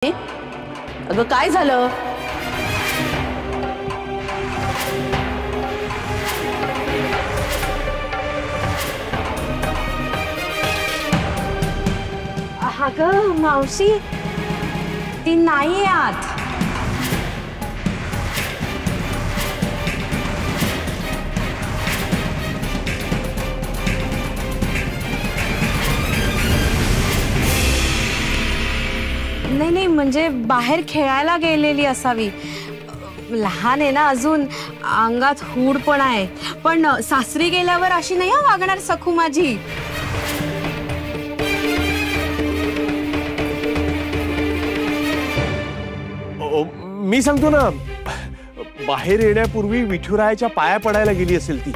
अगं काय झालं? अगं मावशी ती नाहीये आत. नाही नाही म्हणजे बाहेर खेळायला गेलेली असावी. लहान आहे ना अजून, अंगात हूड पण आहे. पण सासरी गेल्यावर अशी नाही वागणार सखू माझी. मी सांगतो ना, बाहेर येण्यापूर्वी विठुरायाच्या पाया पडायला गेली असेल ती.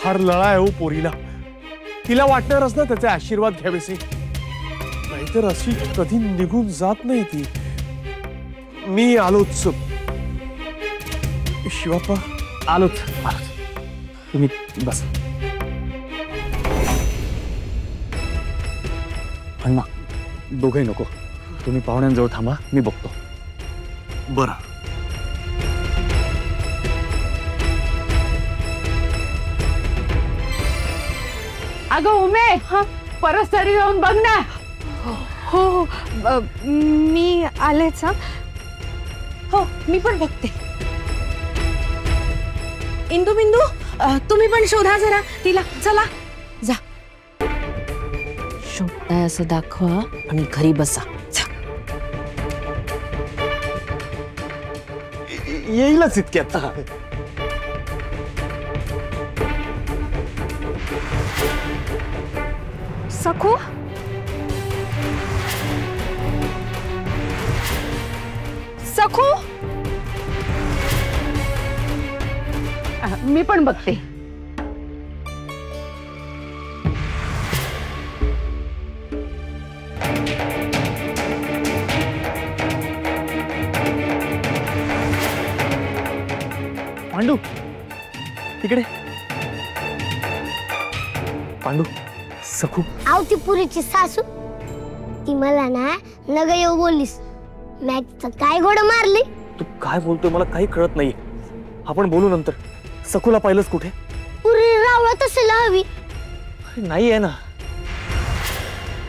फार लळा आहे हो पोरीला. तिला वाटणारच ना त्याचे आशीर्वाद घ्यावेसे. नाहीतर अशी कधी निघून जात नाही ती. मी आलोच शिवाप्पा. आलोच. तुम्ही बस. अण्णा दोघंही नको, तुम्ही पाहुण्यांजवळ थांबा, मी बघतो. बरं. अगं उमे, परत तरी जाऊन बघ ना. हो मी आलेच. हो मी पण बघते. इंदू बिंदू तुम्ही पण शोधा जरा तिला. चला जा. शोधताय असं दाखवा आणि घरी बसा. येईलच इतक्यात. सखू सखू मी पण बघते. पांडू तिकडे. पांडू सखू. आव ती पुरीची सासू. ती मला ना नग येऊ बोललीस. मॅचचं काय घोडं मारली. तू काय बोलतोय मला काही कळत नाही. आपण बोलू नंतर. सखूला पाहिलंच कुठे? पुरी रावळत असेल हवी. नाही आहे ना.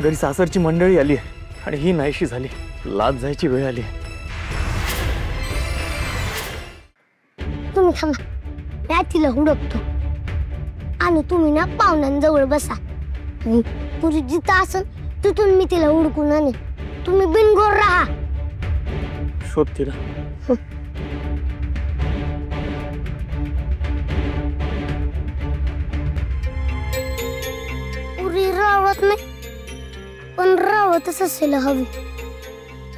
घरी सासरची मंडळी आली आहे आणि ही नाहीशी झाली. लाज जायची वेळ आली. तुम्ही थांबा, मी तिला हुडकतो आणि तुम्ही ना पाहुण्यांजवळ बसा. पुरी जिथं असेल तिथून मी तिला हुडकून आणेन. तुम्ही बिनघोर राहा. शोध तिला. पुरी रावत नाही, पण रावतच असेल हवी.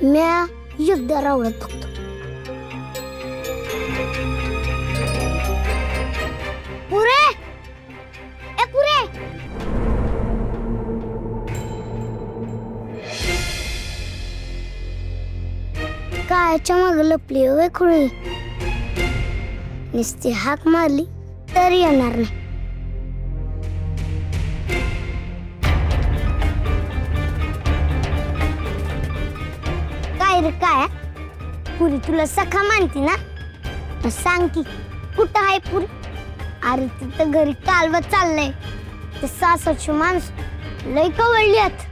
म्या एकदा रावळत बघतो. पुरे ए पुरे. कायच्या माग लपली वे खुळी. नुसती हाक मारली तरी येणार नाही. काय रे काय? पुरी तुला सखा मानती ना? मग सांग की कुठं आहे पुरी? अरे तिथं घरी कालवत चाललंय. ते सासरची माणसं लय कवळल्यात.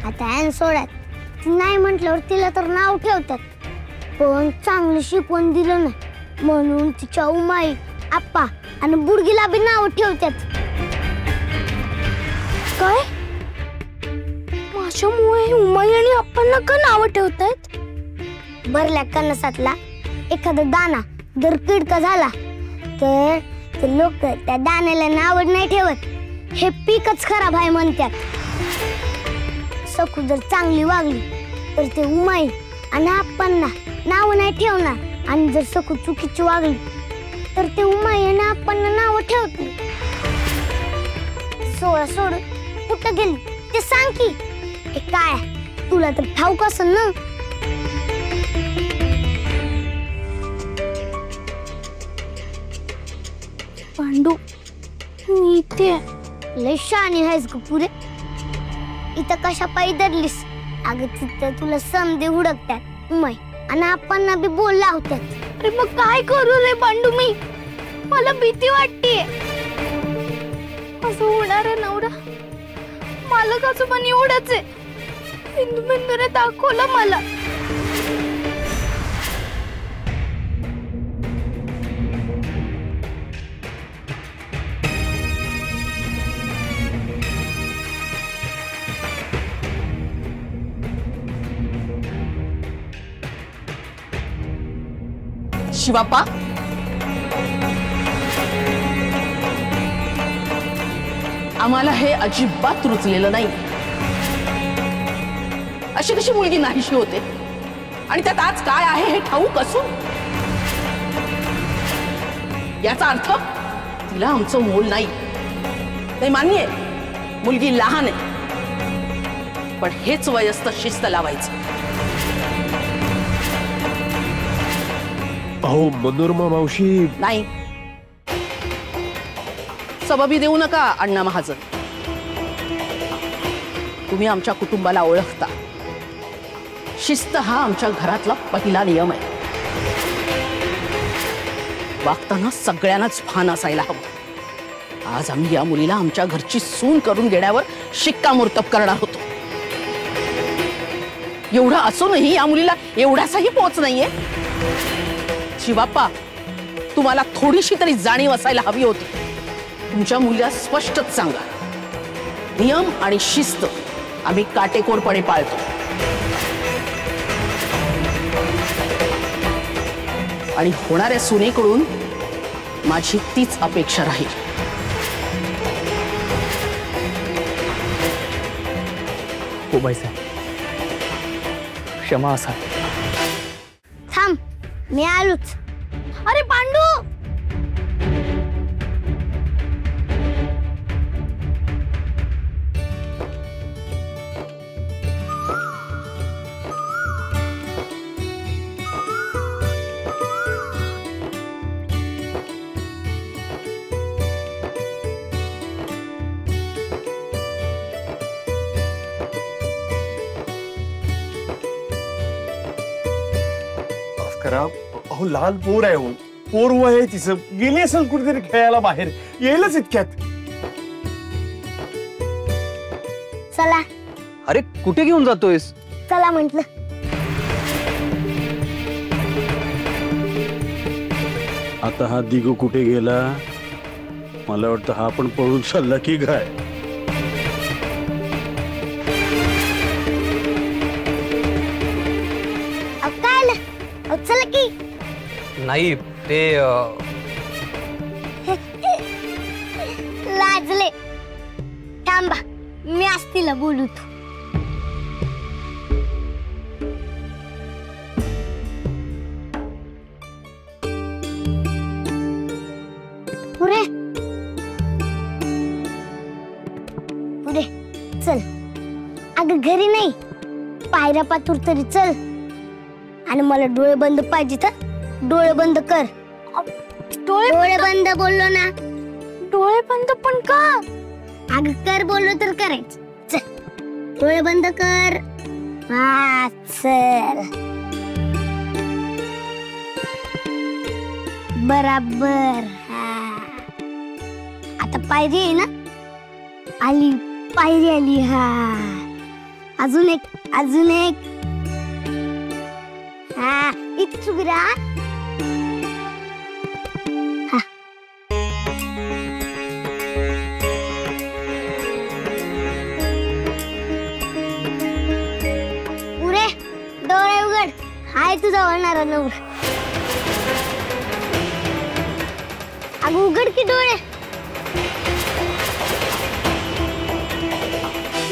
आता ह्यान सोडत. ती नाही म्हटल्यावर तिला तर नाव ठेवतात. पण चांगलं शिकवण दिलं नाही म्हणून तिच्या उमाई, आप्पा आणि बुडगीला बी नाव ठेवतात. काय माझ्यामुळे उमाई आणि आप्पांना का नाव ठेवतायत? भरल्या कणसातला एखादा दाना जर किडका झाला तर ते लोक त्या दाण्याला नाव नाही ठेवत. हे पीकच खराब आहे म्हणतात. सखू जर चांगली वागली तर ते उमाई आणि आप्पांना नाव नाही ठेवणार. आणि जर सखू चुकीची वागली तर ते उमाई आणि आप्पांना नाव ठेवत नाही. सोळा सोडून कुठं गेली ते सांग की. हे काय तुला तर ठाऊक असेल ना. पांडू मी इथे. लय शहाणी आहेस ग पुरे. इथं कशा पायी धरलीस? अगं तिथं तुला समजे हुडकतात उमय आणि आपण बी बोलला होत्यात. अरे मग काय करू रे पांडू मी? मला भीती वाटते. असं होणार आहे नवरा मालकाचं पण एवढंच आहे. बिंदू बिंदूने दाखवलं मला. शिवाप्पा, आम्हाला हे अजिबात रुचलेलं नाही. अशी कशी मुलगी नाहीशी होते आणि त्यात आज काय आहे हे ठाऊक असून? याचा अर्थ तिला आमचं मोल नाही. मान्य आहे मुलगी लहान आहे, पण हेच वय असतं शिस्त लावायचं. अहो मनोरमा मावशी. नाही, सबबी देऊ नका अण्णा महाजन. तुम्ही आमच्या कुटुंबाला ओळखता. शिस्त हा आमच्या घरातला पहिला नियम आहे. वागताना सगळ्यांनाच भान असायला हवं. आज आम्ही या मुलीला आमच्या घरची सून करून घेण्यावर शिक्कामोर्तब करणार होतो. एवढं असूनही या मुलीला एवढासाही पोच नाहीये. शिवाप्पा, तुम्हाला थोडीशी तरी जाणीव असायला हवी होती. तुमच्या मुलीला स्पष्टच सांगा, नियम आणि शिस्त आम्ही काटेकोरपणे पाळतो. आणि होणाऱ्या सुनेकडून माझी तीच अपेक्षा राहील. हो बाईसाहेब, क्षमा असा. थांब, मी आलोच. अरे पांडू, करा. अहो लहान पोर आहे. हो पोर वय आहे तिचं. गेली असेल कुठेतरी खेळायला बाहेर. येईलच इतक्यात. चला. अरे कुठे घेऊन जातोयस? चला म्हंटल. आता हा दिगू कुठे गेला? मला वाटतं हा पण पळून चालला की काय? चला की. नाही ते लाजले. थांबा, मी असतीला बोलू. पुरे पुरे चल. अगं घरी नाही, पायऱ्या पातूर तरी चल. आणि मला डोळे बंद पाहिजे तर डोळे बंद कर. डोळे बंद बोललो ना. डोळे बंद पण का? अगं कर बोललो तर करायचं. चल डोळे बंद कर. हा चल. बराबर. आता पायरी आहे ना. आली पायरी आली. हा अजून एक, अजून एक. हा इथं उभी राहा. पुरे डोळे उघड. हाय तुझा होणारा नवरा. अगं उघड की डोळे.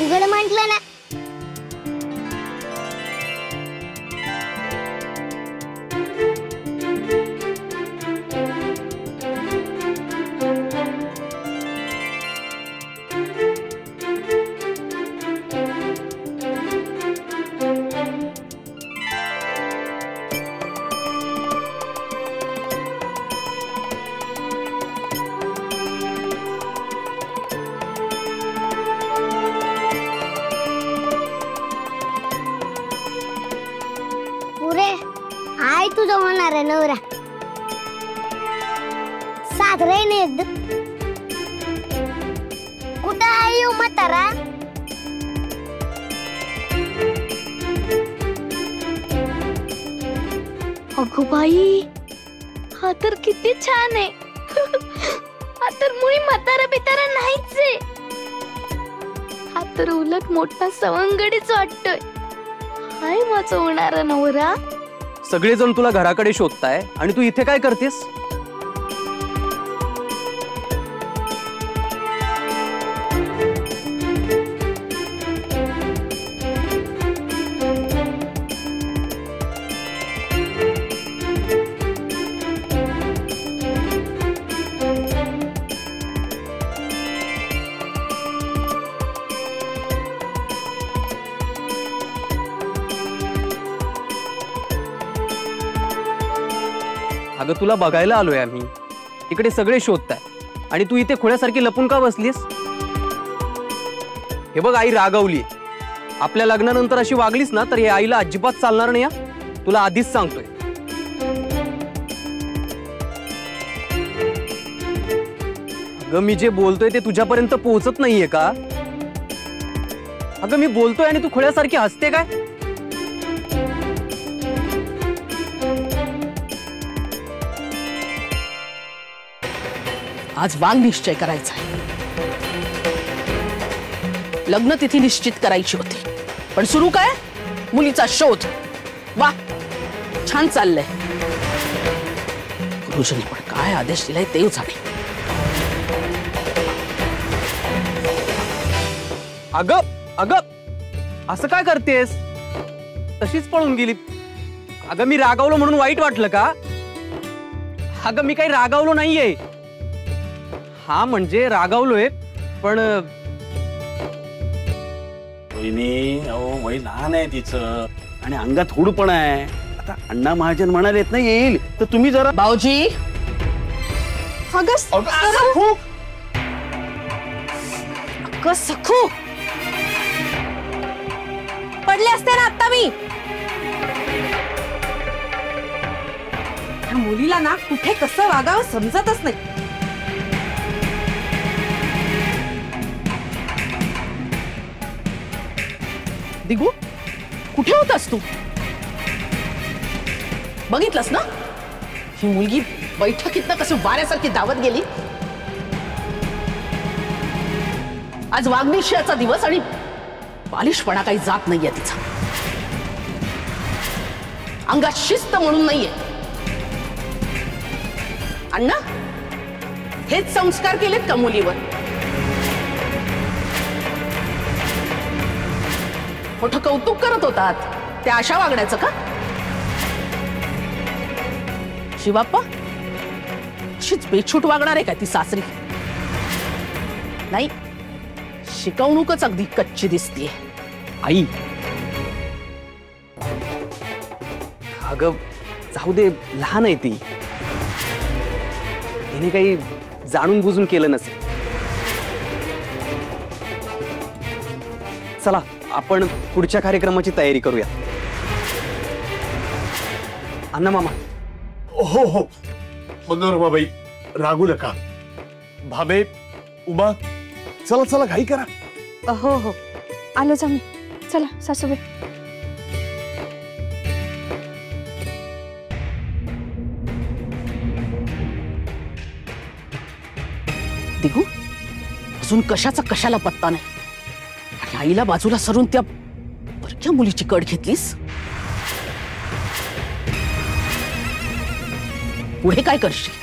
उघड म्हटलं ना. तुझा होणारा नवरा साजरा नाही कुठं आहे येऊ म्हातारा? अगो बाई, हा तर किती छान आहे. हा तर मुळी म्हातारा बितारा नाहीच आहे. हा तर उलट मोठा सवंगडीच वाटतोय. हाय माझा होणारा नवरा. सगळेजण तुला घराकडे शोधताय आणि तू इथे काय करतेस? अगं तुला बघायला आलोय आम्ही. इकडे सगळे शोधताय आणि तू इथे खोळ्यासारखी लपून का बसलीस? हे बघ, आई रागावली. आपल्या लग्नानंतर अशी वागलीस ना तर हे आईला अजिबात चालणार नाही. तुला आधीच सांगतोय. अगं मी जे बोलतोय ते तुझ्यापर्यंत पोहोचत नाहीये का? अगं मी बोलतोय आणि तू खोळ्यासारखी हसते काय? आज वाघ निश्चय करायचा आहे. लग्न तिथी निश्चित करायची होती, पण सुरू काय? मुलीचा शोध. वा, छान चाललंय. गुरुजींनी पण काय आदेश दिलाय ते जाणे. अगं अगं असं काय करतेस? तशीच पळून गेली. अगं मी रागावलो म्हणून वाईट वाटलं का? अगं मी काही रागावलो नाहीये. हा म्हणजे रागावलोय पण वहिनी, अहो वय लहान आहे तिचं आणि अंगात हुड पण आहे. आता अण्णा महाजन म्हणालेत ना येईल, तर तुम्ही जरा. भाऊजी, अगं सखू, पडले असते ना आता मी. ह्या मुलीला ना कुठे कसं वागावं समजतच नाही. दिगू, कुठे होतास तू? बघितलंस ना ही मुलगी बैठकीतनं कसं वाऱ्यासारखी धावत गेली. आज वागनिश्चयाचा दिवस आणि बालिशपणा काही जात नाहीये तिचा. अंगात शिस्त म्हणून नाहीये. अण्णा, हेच संस्कार केलेत का मुलीवर? मोठं कौतुक करत होतात त्या अशा वागण्याचं का? शिवाप्पा, अशीच बेछूट वागणार आहे का ती सासरी? नाही, शिकवणूकच अगदी कच्ची दिसतीये. आई अगं जाऊ दे, लहान आहे ती. तिने काही जाणून बुजून केलं नसेल. चला आपण पुढच्या कार्यक्रमाची तयारी करूया. अण्णा मामा. हो हो मनोरमाबाई, रागू नका. भाबे, उमा, चला चला घाई करा. हो हो, आलोच आम्ही. चला सासूबाई. दिगू, अजून कशाचा कशाला पत्ता नाही आणि आईला बाजूला सरून त्या परक्या मुलीची कड घेतलीस. पुढे काय करशील?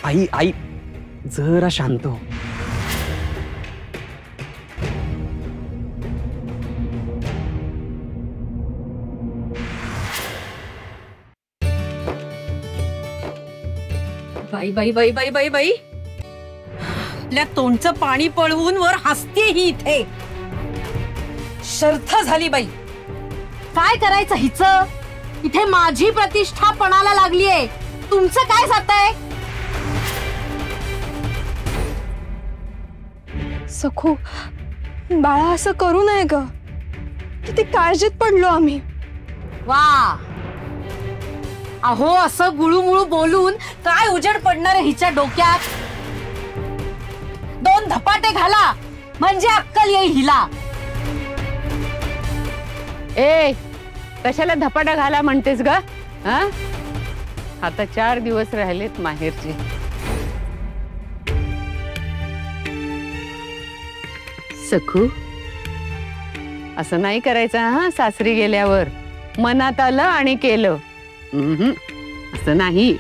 आई आई जरा शांत हो. बाई बाई बाई बाई बाई बाई, आपल्या तोंडचं पाणी पळवून वर हसते ही इथे. शर्थ झाली बाई. काय करायचं हिच? इथे माझी प्रतिष्ठा पणाला लागलीये. तुमचं काय जातंय? सखू, बाळा असं करू नये ग. किती काळजीत पडलो आम्ही. वा, अहो असं गुळूमुळू बोलून काय उजेड पडणार आहे हिच्या डोक्यात? 2 धपाटे घाला म्हणजे अक्कल येईल हिला. ए कशाला धपाटा घाला म्हणतेस ग? हा आता 4 दिवस राहिलेत माहेरचे. सखू असं नाही करायचं हा. सासरी गेल्यावर मनात आलं आणि केलं असं नाही.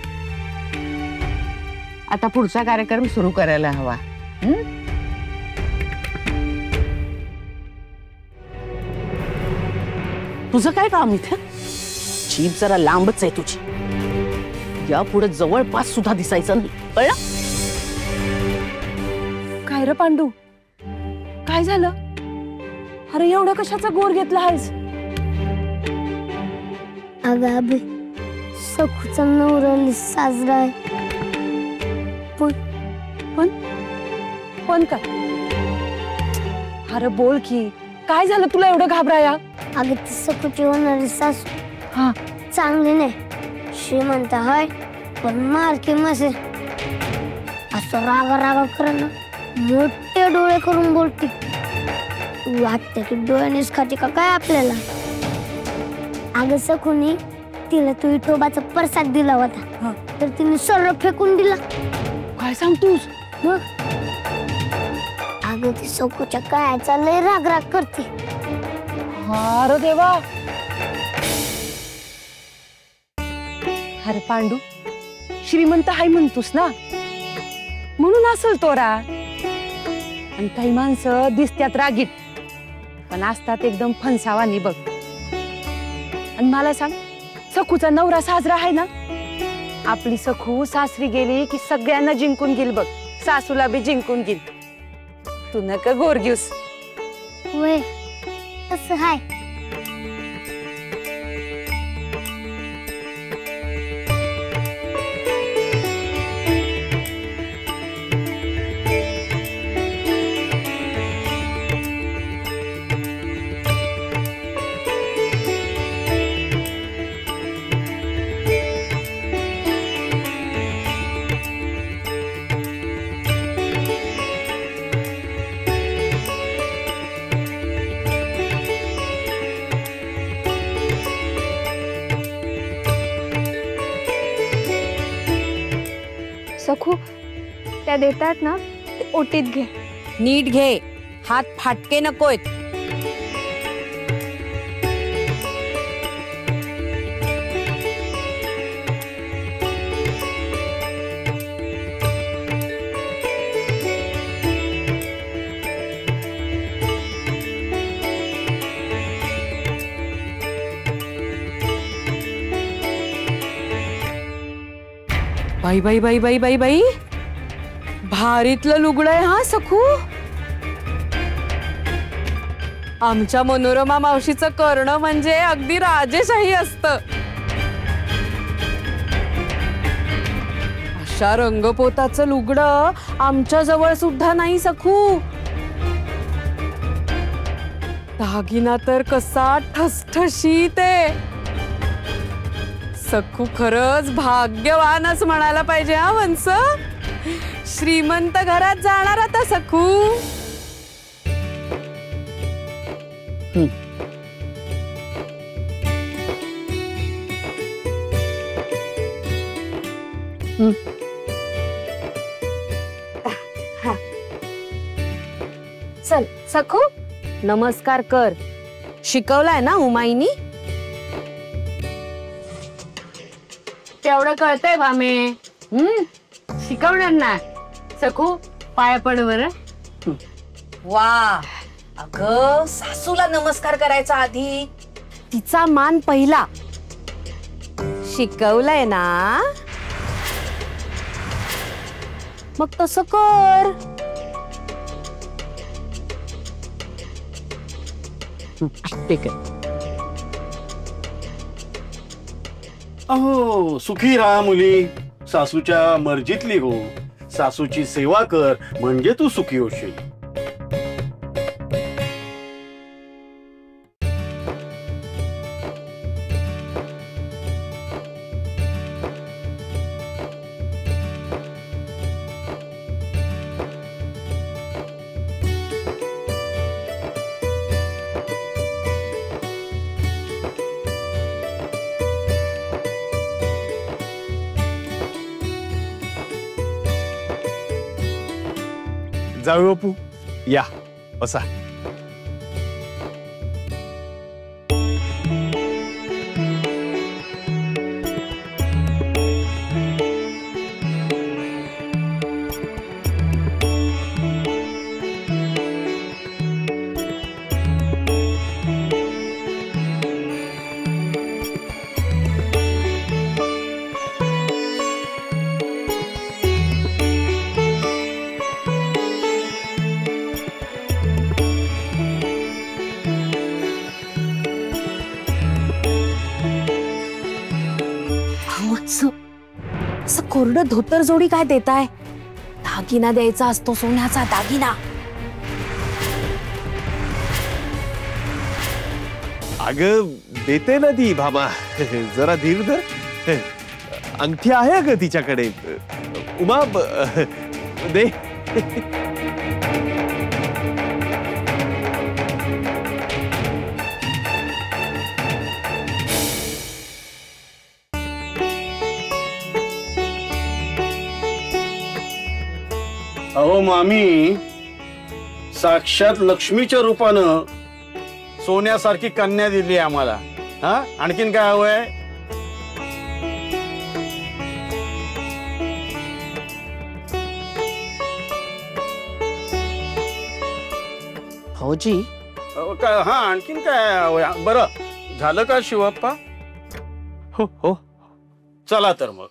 आता पुढचा कार्यक्रम सुरू करायला हवा. तुझं काय काम इथे? जीभ जरा लांबच आहे तुझी. या पुढे जवळपास सुद्धा दिसायचं नाही, कळलं? काय रे पांडू, काय झालं? अरे एवढं कशाचा गोर घेतला आहेस? अगं अबे, सखूचा नवरा साजरा आहे. पण काय? अरे बोल की, काय झालं तुला एवढं घाबराया? अगं ती सखूची होणारी सासू हा चांगली नाही, श्रीमंत हाय पण मारकी मसे. असं रागा रागा करणं, मोठे डोळे करून बोलती. वाटतं की डोळ्यानेच खाते का काय आपल्याला. अगं सखूनी तिला तू विठोबाचा प्रसाद दिला होता, तर तिने सर्व फेकून दिला. काय सांगतोस? मग अगं ती सखूच्या कायाचा लय राग राग करते. अरे देवा. अरे पांडू, श्रीमंत हाय म्हणतोस ना, म्हणून असेल तोरा. आणि काही माणसं दिसत्यात रागीत पण असतात एकदम फणसावानी बघ. आणि मला सांग, सखूचा नवरा साजरा आहे ना. आपली सखू सासरी गेली की सगळ्यांना जिंकून घेईल बघ. सासूला बी जिंकून घेईल. तू नका गोर घेऊस. वय तसं हाय. सखू त्या देतात ना, ते ओटीत घे. नीट घे, हात फाटके नकोत. बाई बाई बाई बाई बाई बाई, भारीतलं लुगडं आहे हा सखू. आमच्या मनोरमा मावशीचं करणं म्हणजे अगदी राजेशाही असतं. अशा रंगपोताचं लुगडं आमच्या जवळ सुद्धा नाही सखू. दागिना तर कसा ठसठशीत आहे. सखू खरंच भाग्यवानच म्हणायला पाहिजे हा वंस. श्रीमंत घरात जाणार आता सखू. चल सखू, नमस्कार कर. शिकवलाय ना उमाईनी? तेवढं कळतंय भामे. शिकवणार ना. सखू पाया पड बरं. वा, अगं सासूला नमस्कार करायचा आधी तिचा मान पहिला. शिकवलंय ना, मग तसं कर. ठीक आहे. अहो सुखी राहा मुली. सासूच्या मर्जीतली हो. सासूची सेवा कर म्हणजे तू सुखी होशील. जाऊ बापू, या बसा. असं कोरडं धोतर जोडी काय देताय? दागिना द्यायचा असतो, सोन्याचा दागिना. अगं देते ना ती भामा, जरा धीर धर. अंगठी आहे अगं तिच्याकडे. उमा दे. अहो मामी, साक्षात लक्ष्मीच्या रूपानं सोन्यासारखी कन्या दिली आम्हाला. हा, आणखीन काय हवंय? भाऊजी, काय? हा, आणखीन काय हवंय? बरं झालं का शिवप्पा? हो हो, चला तर मग.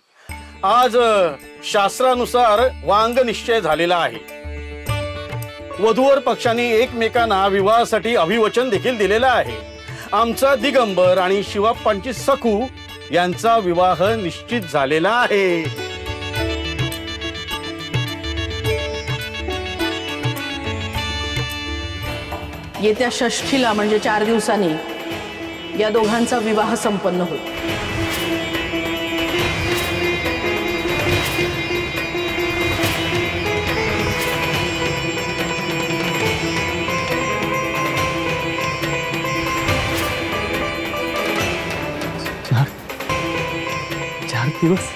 आज शास्त्रानुसार वांग निश्चय झालेला आहे. वधूवर पक्षांनी एकमेकांना विवाहासाठी अभिवचन देखील दिलेलं आहे. आमचा दिगंबर आणि शिवाप्पांची सखू यांचा विवाह निश्चित झालेला आहे. येत्या षष्ठीला म्हणजे 4 दिवसांनी या दोघांचा विवाह संपन्न होईल. चार दिवस